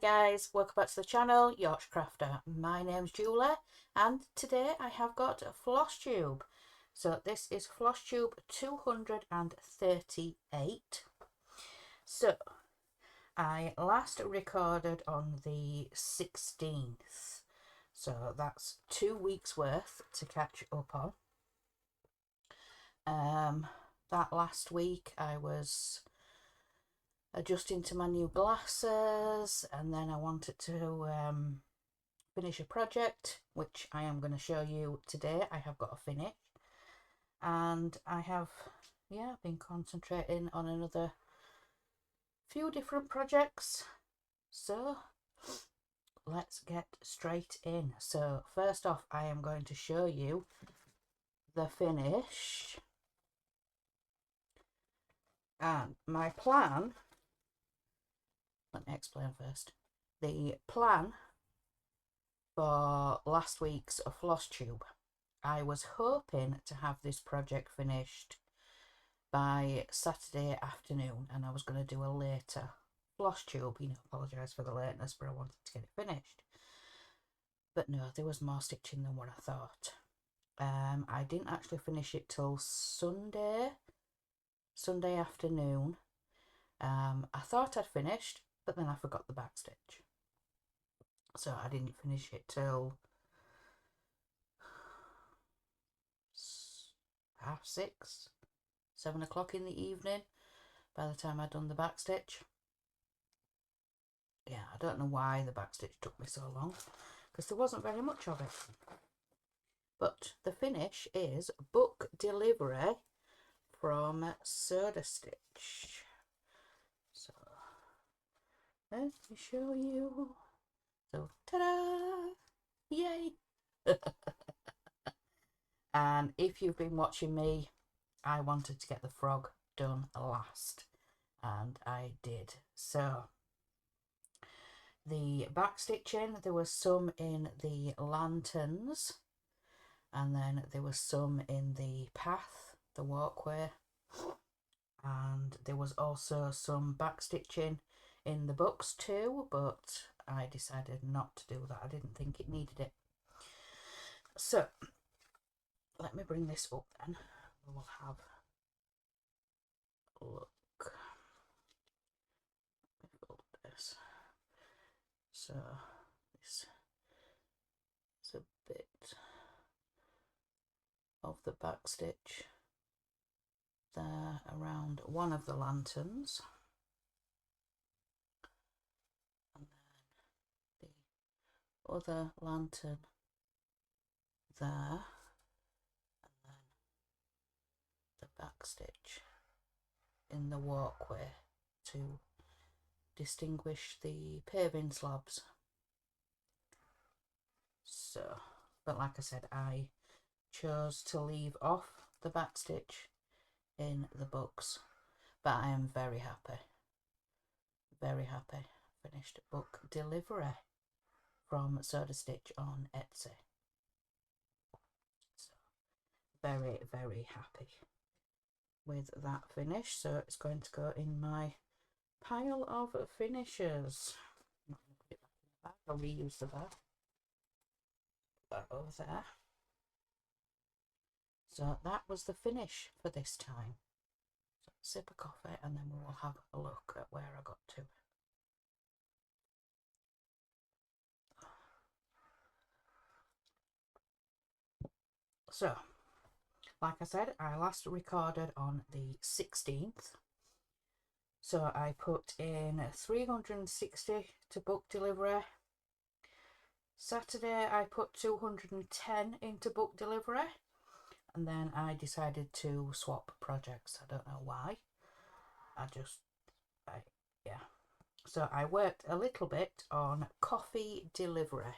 guys, welcome back to the channel, Yorkshire Crafter. My name's Julie and today I have got a Flosstube. So this is Flosstube 238. So I last recorded on the 16th. So that's 2 weeks worth to catch up on. That last week I was adjusting to my new glasses, and then I wanted to finish a project which I am going to show you today. I have got a finish, and I have been concentrating on another few different projects, so let's get straight in. So first off, I am going to show you the finish, and my plan. Let me explain first. The plan for last week's Flosstube, I was hoping to have this project finished by Saturday afternoon, and I was going to do a later Flosstube. Apologise for the lateness, but I wanted to get it finished. But no, there was more stitching than what I thought. I didn't actually finish it till Sunday afternoon. I thought I'd finished, but then I forgot the backstitch, so I didn't finish it till 6:30, 7 o'clock in the evening by the time I'd done the backstitch. Yeah, I don't know why the backstitch took me so long, because there wasn't very much of it. But the finish is book delivery from Soda Stitch. So let me show you. So, ta-da! Yay! And if you've been watching me, I wanted to get the frog done last, and I did. So the back stitching, there was some in the lanterns, and then there was some in the path, the walkway, and there was also some back stitching in the books too, but I decided not to do that. I didn't think it needed it. So let me bring this up then. We'll have a look. Let me fold this. So this is a bit of the back stitch there around one of the lanterns, and then the other lantern there, and then the back stitch in the walkway to distinguish the paving slabs. So, but like I said, I chose to leave off the back stitch in the books, but I am very happy finished book delivery from Soda Stitch on Etsy. So very happy with that finish. So it's going to go in my pile of finishes. I'm not going to put it back in the bag. I'll reuse the bag. Put that over there. So that was the finish for this time. So sip of coffee, and then we will have a look at where I got to. So, like I said, I last recorded on the 16th. So I put in 360 to book delivery. Saturday I put 210 into book delivery, and then I decided to swap projects. I don't know why. So I worked a little bit on coffee delivery.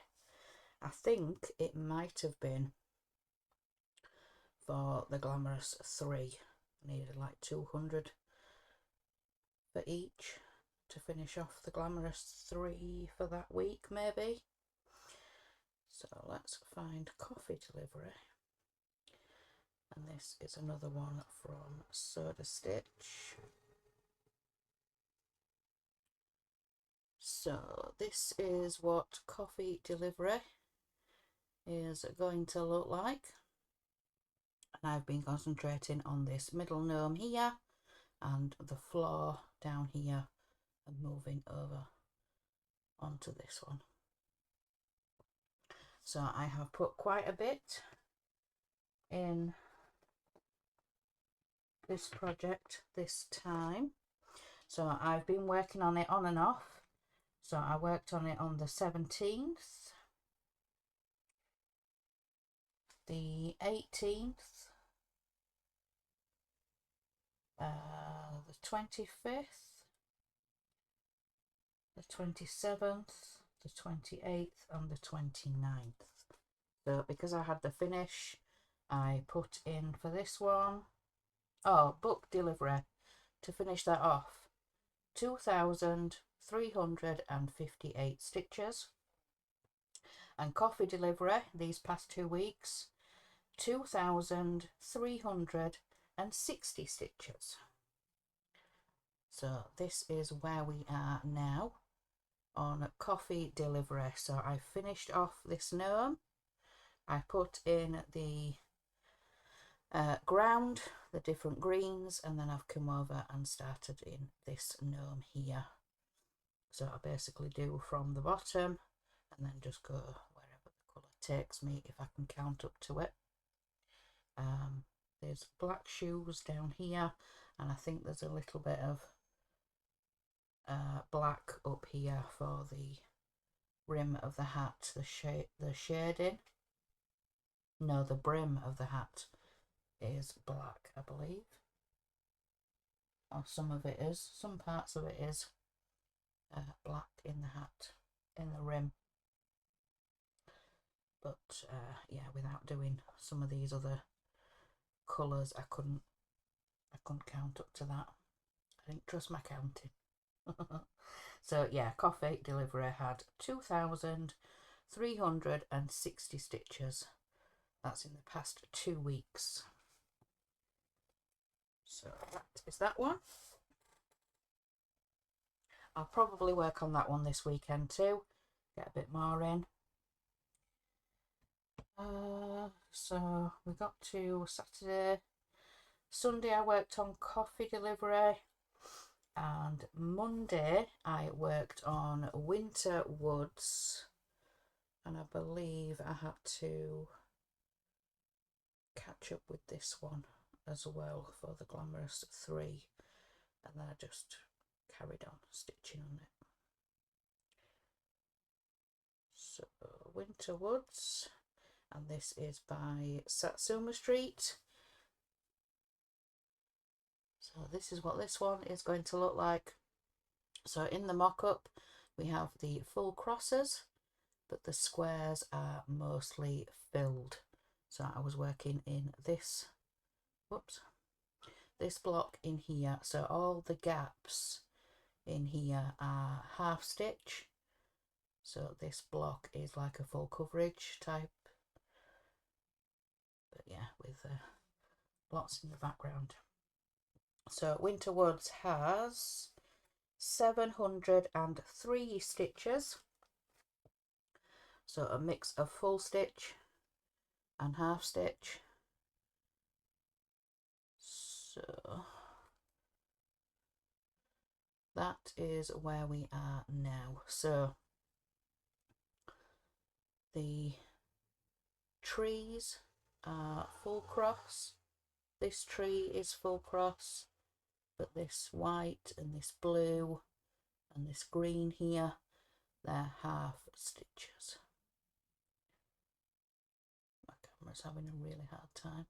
I think it might have been for the Glamorous 3. I needed like 200 for each to finish off the Glamorous 3 for that week, maybe. So let's find coffee delivery. And this is another one from Soda Stitch. So this is what coffee delivery is going to look like. And I've been concentrating on this middle gnome here and the floor down here and moving over onto this one. So I have put quite a bit in this project this time. So I've been working on it on and off. So I worked on it on the 17th, the 18th, the 25th, the 27th, the 28th and the 29th. So because I had the finish, I put in for this one, book delivery, to finish that off, 2,358 stitches. And coffee delivery these past 2 weeks, 2,360 stitches. So this is where we are now on coffee delivery. So I finished off this gnome. I put in the ground, the different greens, and then I've come over and started in this gnome here. So I basically do from the bottom and then just go wherever the colour takes me if I can count up to it. There's black shoes down here, and I think there's a little bit of black up here for the rim of the hat, the shading. No, the brim of the hat is black, I believe. Or some of it is, some parts of it is black in the hat, in the rim. But yeah, without doing some of these other colours, I couldn't count up to that. I didn't trust my counting. So yeah, coffee delivery had 2,360 stitches. That's in the past 2 weeks. So that is that one. I'll probably work on that one this weekend too, get a bit more in. So we got to Saturday. Sunday I worked on coffee delivery, and Monday I worked on winter woods, and I believe I had to catch up with this one as well for the Glamorous 3, and then I just carried on stitching on it. So Winter Woods, and this is by Satsuma Street. So this is what this one is going to look like. So in the mock-up we have the full crosses, but the squares are mostly filled. So I was working in this, this block in here. So all the gaps in here are half stitch. So this block is like a full coverage type. But yeah, with lots in the background. So Winter Woods has 703 stitches. So a mix of full stitch and half stitch. So that is where we are now. So the trees are full cross. This tree is full cross, but this white and this blue and this green here, they're half stitches. My camera's having a really hard time,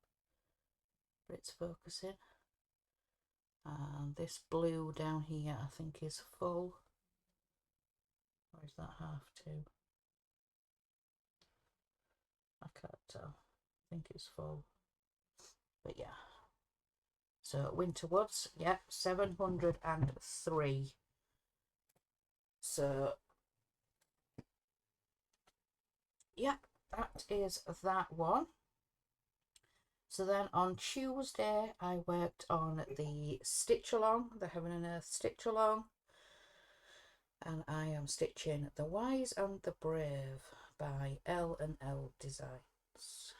but it's focusing. And this blue down here I think is full, or is that half too? I can't tell. I think it's full, but yeah. So Winter Woods, yeah, 703. So yeah, that is that one. So then on Tuesday I worked on the stitch along, the Heaven and Earth stitch along. and I am stitching The Wise and the Brave by L&L Designs.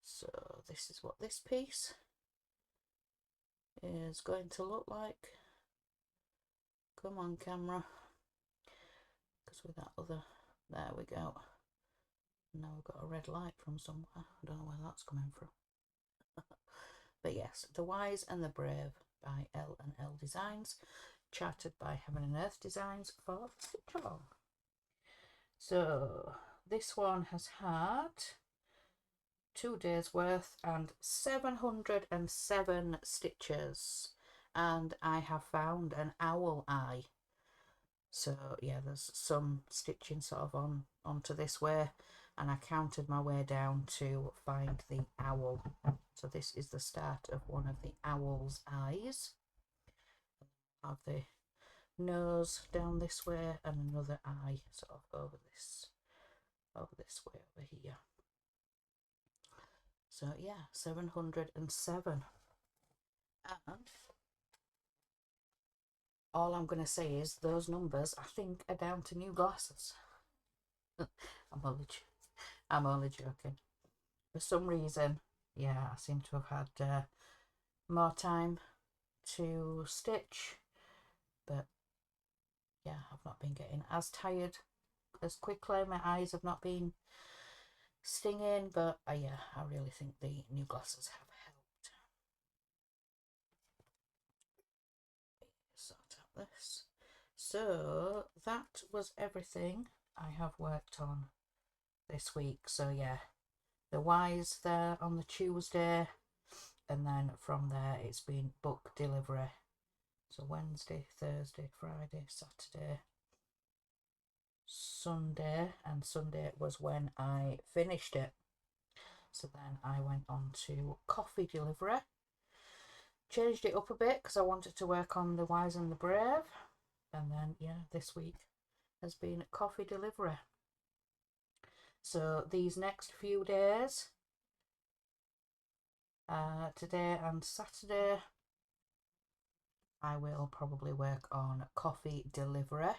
So this is what this piece is going to look like. Come on, camera, because with that other, there we go. Now we've got a red light from somewhere. I don't know where that's coming from. But yes, The Wise and the Brave by L&L Designs, charted by Heaven and Earth Designs for Stitch Along. So this one has had 2 days worth and 707 stitches, and I have found an owl eye. So yeah, there's some stitching sort of onto this way, and I counted my way down to find the owl. So this is the start of one of the owl's eyes. I have the nose down this way and another eye sort of over this way over here. So yeah, 707. And all I'm going to say is those numbers, I think, are down to new glasses. I'm only joking. For some reason, yeah, I seem to have had more time to stitch, but yeah, I've not been getting as tired as quickly. My eyes have not been stinging, but yeah, I really think the new glasses have helped. Sort out this. So that was everything I have worked on this week. So yeah, The Wise there on the Tuesday, and then from there it's been book delivery. So Wednesday, Thursday, Friday, Saturday, Sunday, and Sunday was when I finished it. So then I went on to coffee delivery, changed it up a bit because I wanted to work on The Wise and the Brave, and then yeah, this week has been coffee delivery. So these next few days, today and Saturday, I will probably work on coffee delivery,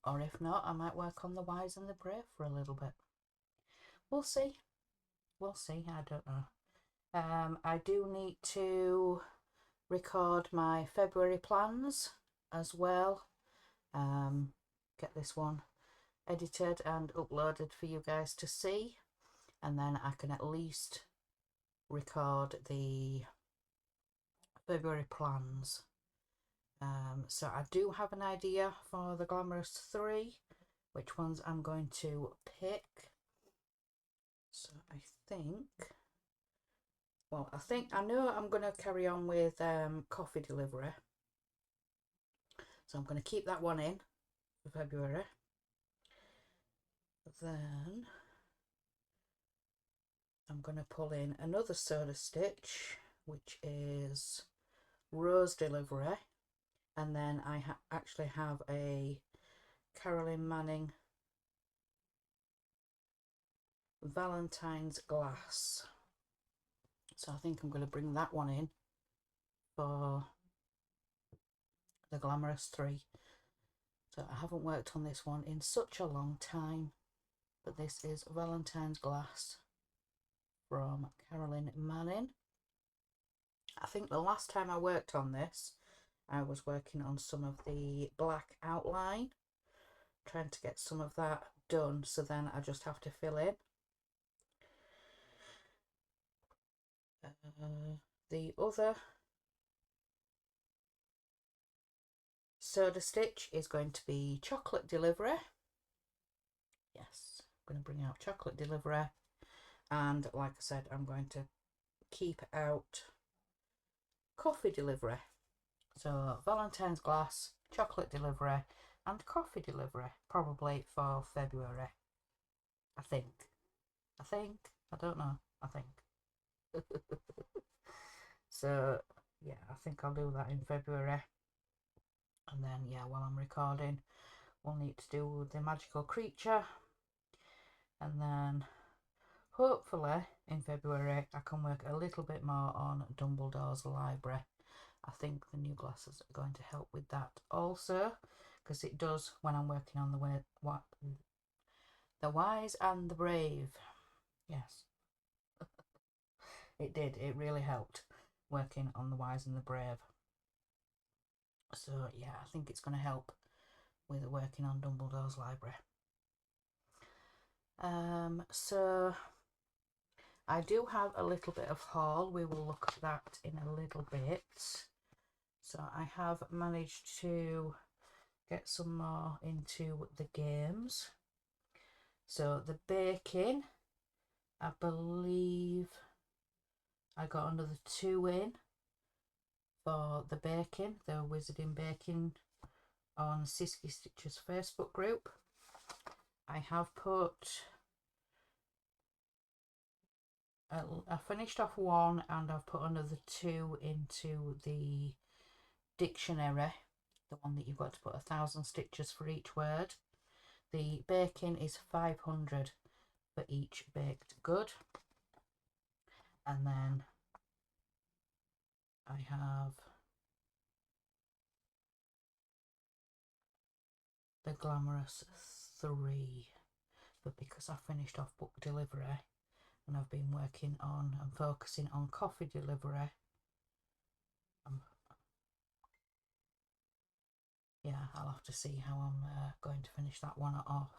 or if not, I might work on The Wise and the Brave for a little bit. We'll see. We'll see. I don't know. I do need to record my February plans as well. Get this one edited and uploaded for you guys to see, and then I can at least record the February plans. So I do have an idea for the Glamorous 3, which ones I'm going to pick. So I know I'm going to carry on with coffee delivery. So I'm going to keep that one in for February. Then I'm going to pull in another soda stitch, which is Rose delivery. And then I actually have a Carolyn Manning Valentine's glass. So I think I'm going to bring that one in for the Glamorous 3. So I haven't worked on this one in such a long time, but this is Valentine's glass from Carolyn Manning. I think the last time I worked on this, I was working on some of the black outline, trying to get some of that done, so then I just have to fill in. The other soda stitch is going to be chocolate delivery. Yes, I'm going to bring out chocolate delivery, and like I said, I'm going to keep out coffee delivery. So Valentine's glass, chocolate delivery, and coffee delivery, probably for February. I think. I don't know. I think. So yeah, I think I'll do that in February. And then yeah, while I'm recording, we'll need to do the magical creature, and then hopefully in February I can work a little bit more on Dumbledore's library. I think the new glasses are going to help with that also, because it does when I'm working on the wise and the brave. Yes, it did. It really helped working on the wise and the brave. So yeah, I think it's going to help with working on Dumbledore's library. So I do have a little bit of haul. We will look at that in a little bit. So I have managed to get some more into the games. So the baking, I believe I got another 2 in for the baking, the Wizarding Baking on Siski Stitch's Facebook group. I have put, I finished off 1 and I've put another 2 into the dictionary, the one that you've got to put 1,000 stitches for each word. The baking is 500 for each baked good. And then I have the Glamorous 3, but because I finished off book delivery and I've been working on and focusing on coffee delivery, yeah, I'll have to see how I'm going to finish that one off.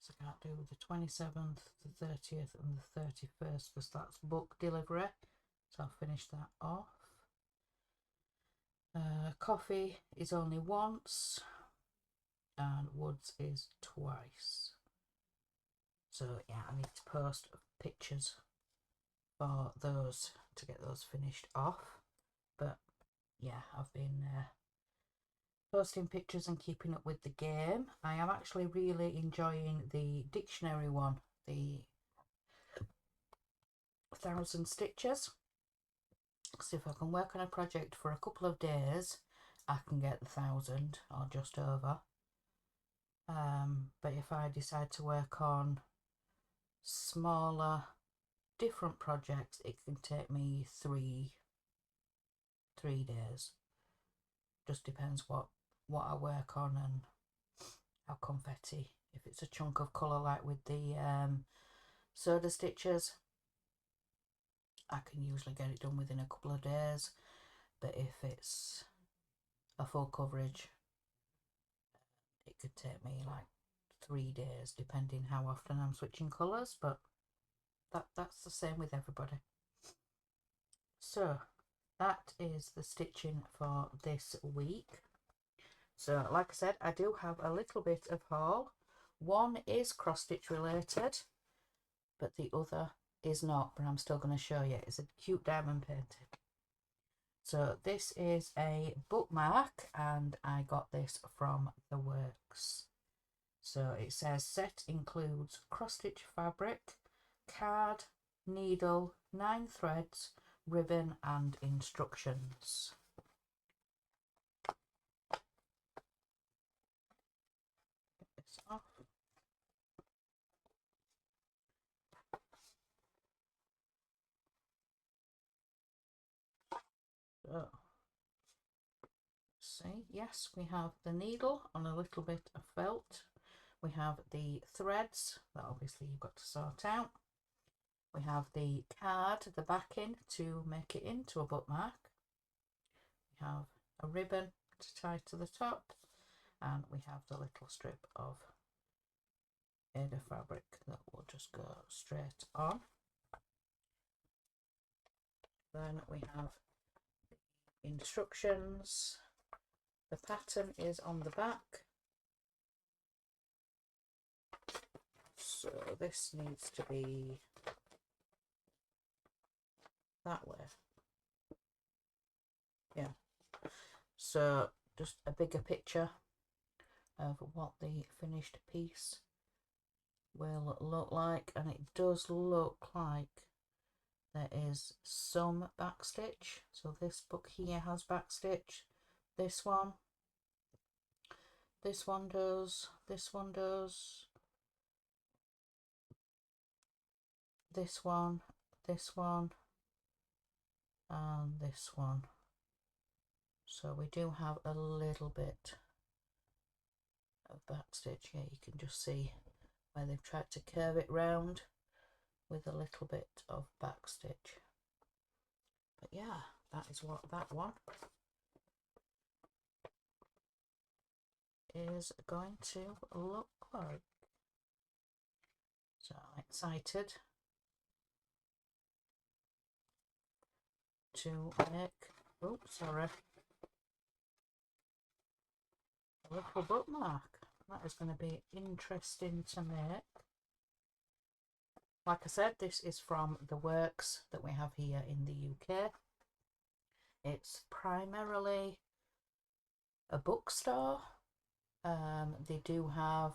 So I can't do the 27th, the 30th and the 31st because that's book delivery, so I'll finish that off. Coffee is only once and woods is twice. So yeah, I need to post pictures for those to get those finished off. But yeah, I've been posting pictures and keeping up with the game. I am actually really enjoying the dictionary one, the 1,000 stitches. So if I can work on a project for a couple of days, I can get the 1,000 or just over. But if I decide to work on smaller, different projects, it can take me three days. Just depends what I work on and how confetti. If it's a chunk of colour like with the soda stitches, I can usually get it done within a couple of days. But if it's a full coverage, it could take me like 3 days, depending how often I'm switching colours. But that's the same with everybody. So that is the stitching for this week. So like I said, I do have a little bit of haul. One is cross stitch related, but the other is not, but I'm still going to show you. It's a cute diamond painting. So this is a bookmark and I got this from The Works. So it says set includes cross stitch fabric, card, needle, 9 threads, ribbon and instructions. Get this off. So, see, yes, we have the needle on a little bit of felt. We have the threads that obviously you've got to sort out. We have the card, the backing to make it into a bookmark. We have a ribbon to tie to the top, and we have the little strip of Ada fabric that will just go straight on. Then we have the instructions. The pattern is on the back. So this needs to be that way. Yeah. So just a bigger picture of what the finished piece will look like, and it does look like there is some backstitch. So this book here has backstitch. This one does, this one does, this one this one and this one. So we do have a little bit of backstitch here. You can just see where they've tried to curve it round with a little bit of backstitch. But yeah, that is what that one is going to look like. So I'm excited to make, oh sorry, a little bookmark. That is going to be interesting to make. Like I said, this is from the works that we have here in the UK. It's primarily a bookstore. They do have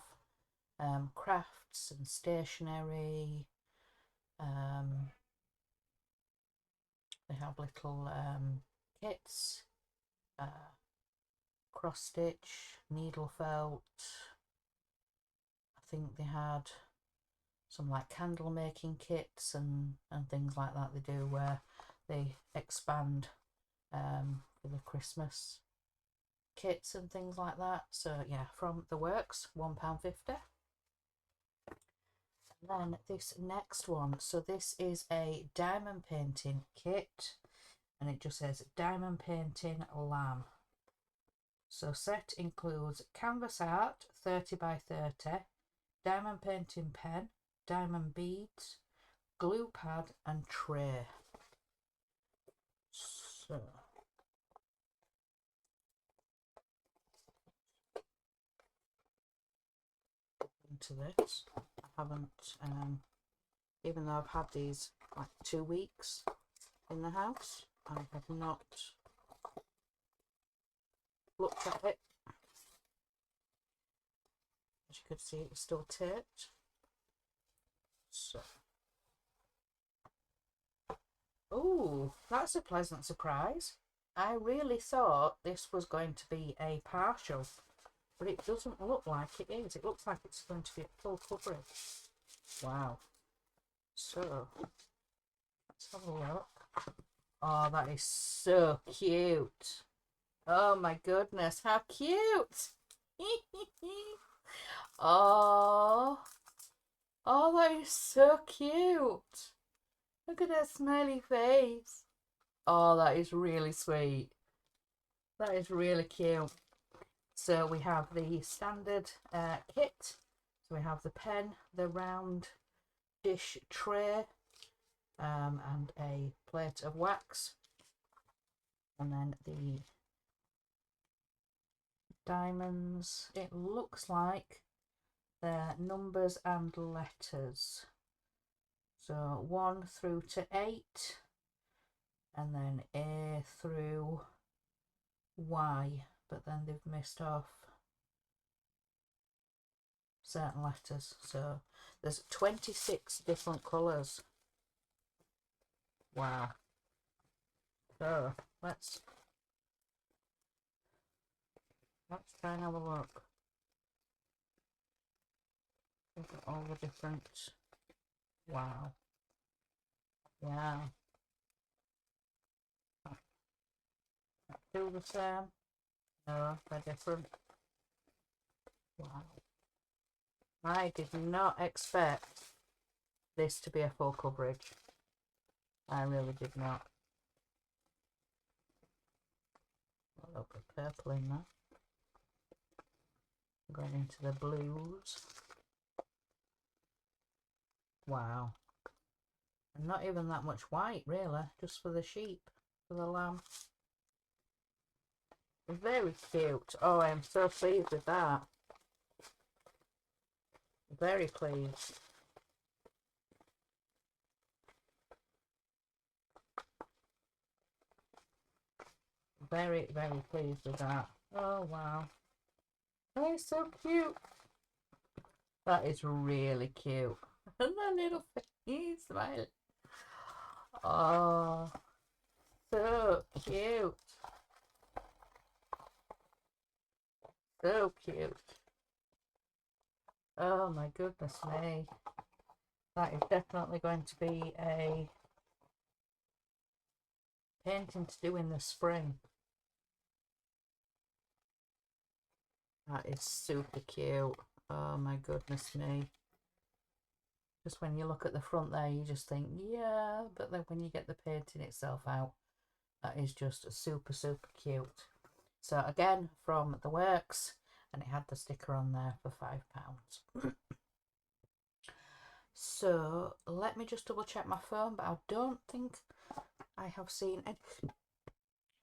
crafts and stationery. They have little kits, cross stitch, needle felt. I think they had some like candle making kits and things like that. They do where they expand for the Christmas kits and things like that. So yeah, from the works, £1.50. And then this next one, so this is a diamond painting kit, and it just says diamond painting lamb. So set includes canvas art 30 by 30, diamond painting pen, diamond beads, glue pad and tray. So into this, I haven't even though I've had these like 2 weeks in the house, I have not looked at it. As you could see, it was still taped. So, oh, that's a pleasant surprise. I really thought this was going to be a partial, but it doesn't look like it is. It looks like it's going to be a full coverage. Wow. So, let's have a look. Oh, that is so cute. Oh my goodness, how cute. Oh, oh, that is so cute. Look at her smiley face. Oh, that is really sweet. That is really cute. So we have the standard kit. So we have the pen, the round dish tray, and a plate of wax. And then the diamonds. It looks like they're numbers and letters. So 1 through to 8, and then A through Y, but then they've missed off certain letters. So there's 26 different colours. Wow. So let's try and have a look. Look at all the different. Wow. Yeah. Still the same? No, they're different. Wow. I did not expect this to be a full coverage. I really did not. A little bit of purple in there. Going into the blues. Wow. And not even that much white, really, just for the sheep, for the lamb. Very cute. Oh, I am so pleased with that. Very pleased. Very, very pleased with that. Oh, wow. That is so cute. That is really cute. And that little face smile. Oh, so cute. So cute. Oh my goodness me. That is definitely going to be a painting to do in the spring. That is super cute. Oh my goodness me. Just when you look at the front there, you just think, yeah, but then when you get the painting itself out, that is just super, super cute. So again, from the works, and it had the sticker on there for £5. So let me just double check my phone, but I don't think I have seen any,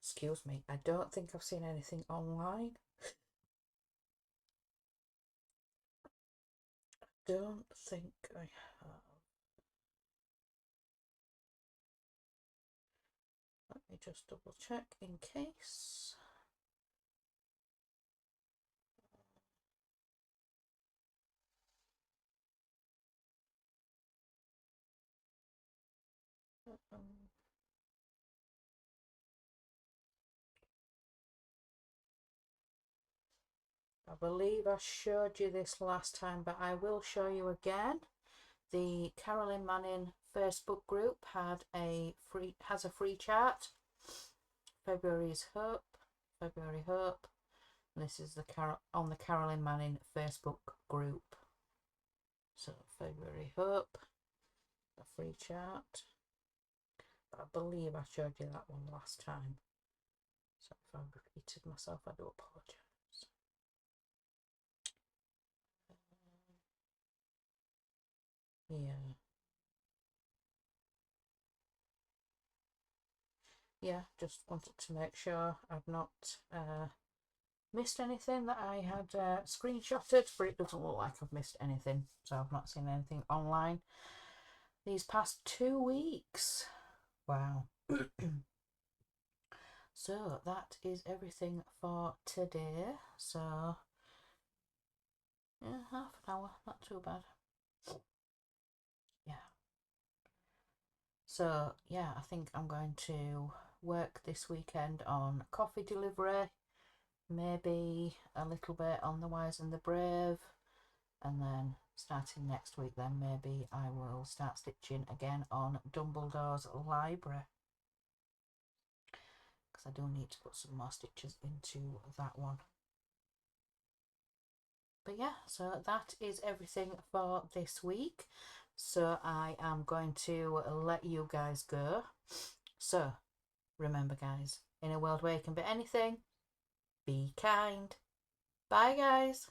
excuse me, I don't think I've seen anything online. Don't think I have. Let me just double check in case. I believe I showed you this last time, but I will show you again. The Carolyn Manning Facebook group has a free chart. February Hope. And this is on the Carolyn Manning Facebook group. So February Hope, a free chart. But I believe I showed you that one last time. So if I've repeated myself, I do apologise. Yeah, just wanted to make sure I've not missed anything that I had screenshotted, but it doesn't look like I've missed anything, so I've not seen anything online these past 2 weeks. Wow. So that is everything for today. So yeah, half an hour, not too bad. Yeah. So yeah, I think I'm going to work this weekend on coffee delivery, maybe a little bit on the Wise and the Brave, and then starting next week then maybe I will start stitching again on Dumbledore's Library, because I do need to put some more stitches into that one. But yeah, so that is everything for this week. So I am going to let you guys go. So remember guys, in a world where you can be anything, be kind. Bye guys.